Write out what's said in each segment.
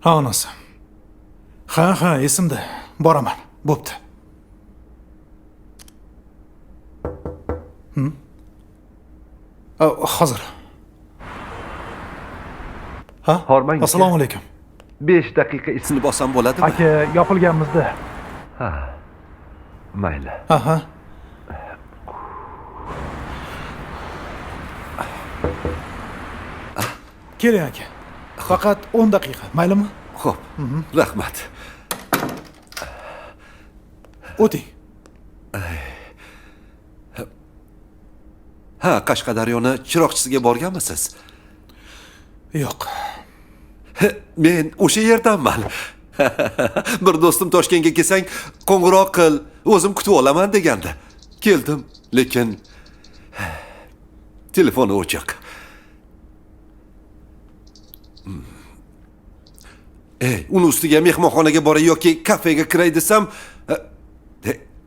Ha, onasi. Ha, esimda. Boraman. Bo'pti. Hozir. Ha? Hormang. Assalomu alaykum. 5 daqiqa isini bosam bo'ladimi? Aka, yopilganmizda. Ha. Mayli. Ha. Keling aka. Faqat 10 daqiqa, maylimi? Xo'p. Rahmat. O'ting. Ha, Qashqadaryoni chiroqchisiga borganmisiz? Yo'q. Men o'sha yerdanman. Bir do'stim Toshkentga kelsang, qo'ng'iroq qil, o'zim kutib olaman degandi. Keldim, lekin telefoni o'chiq. Uni ustiga mehmonxonaga boray yoki kafega kiray desam,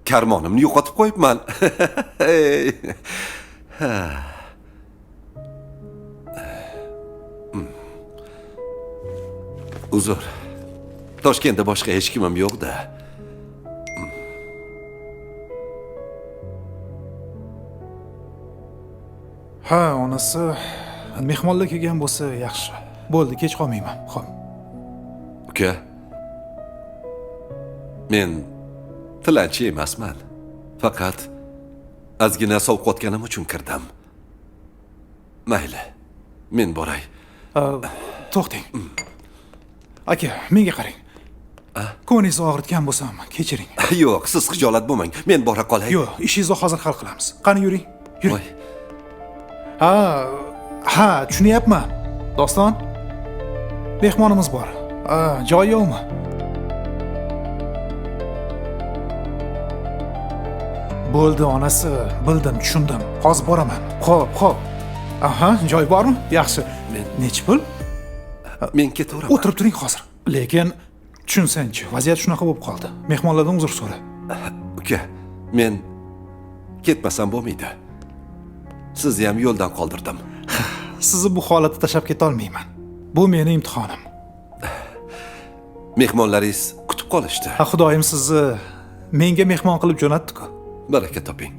karmonimni yo'qotib qo'yibman. Uzr. Toshkentda boshqa hech kimim yo'q-da. Ha, onasi mehmonlar kelgan bo'lsa yaxshi. Bo'ldi, kech qolmayman. Xo'p. Uka. Men tilanchi emasman. Faqat ozgina sovqotganim uchun kirdim. Mayli. Men boray. To'xting. Aka, menga qarang. Ko'ningizni og'ritgan bo'lsam, kechiring. Yo'q, siz xijolat bo'lmang. Men bora qolay. Yo'q, ishingizni hozir hal qilamiz. Qani yuring. Yuring. Voy. Ha, tushunyapman. Doston, mehmonimiz bor. Joy yo'qmi? Bo'ldi, onasi, bildim, tushundim. Hozir boraman. Xo'p. Aha, joy bormi? Yaxshi. Nech pul? Men ketaveraman. O'tirib turing hozir. Lekin tushunsanchi, vaziyat shunaqa bo'lib qoldi. Mehmonlardan uzr so'ra. Uka, men ketmasam bo'lmaydi. Sizni ham yo'ldan qoldirdim. Sizni bu holatda tashlab keta olmayman. Bu meni imtihonim. Mehmonlaringiz kutib qolishdi. Xudoyim sizni menga mehmon qilib jo'natdi-ku. Baraka toping.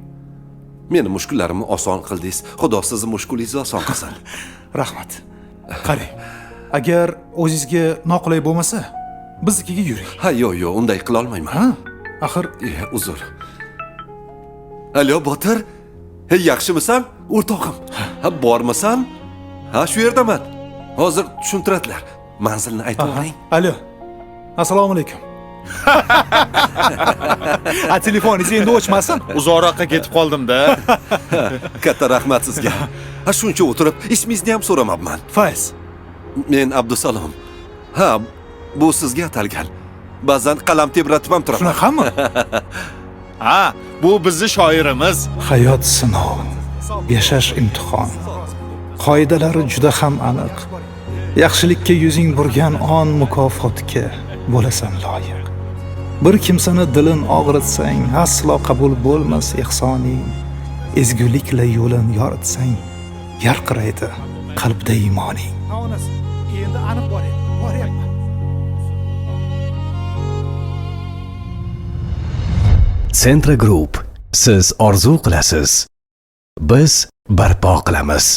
Meni mushkullarimni oson qildingiz. Xudo sizni mushkulingizni oson qilsin. Rahmat. Qarang. Agar o'zingizga noqulay bo'lmasa, biznikiga yuring. Ha, yo'q, unday qila olmayman. Ha? Axir, uzr. Alo, Botir. Yaxshimisan, o'rtog'im? Ha, bormisan? Ha, shu yerdaman. Hozir tushuntiradilar. Manzilni aytib o'ring. Alo. Assalomu alaykum. Telefoningiz endi o'chmasin. Uzoqroqqa ketib qoldim-da. Katta rahmat sizga. Ha, shuncha o'tirib, ismingizni ham so'ramabman. Fayz. Men Abdusalom. Ha, bu sizga atalgan. Ba'zan qalam tebratib ham turaman. Shunaqami? Ha, bu bizni shoirimiz. Hayot sinov, yashash imtihon. Qoidalari juda ham aniq. Yaxshilikka yuzing burgan on mukofotga bo'lasan loyiq. Bir kimsani dilin og'ritsang, aslo qabul bo'lmas ehsoning. Ezgulikla yo'lin yoritsang, yarqiraydi qalbda iymoning. Onasi, endi aniq boryapman. Centra Group. Siz orzu qilasiz. Biz barpo qilamiz.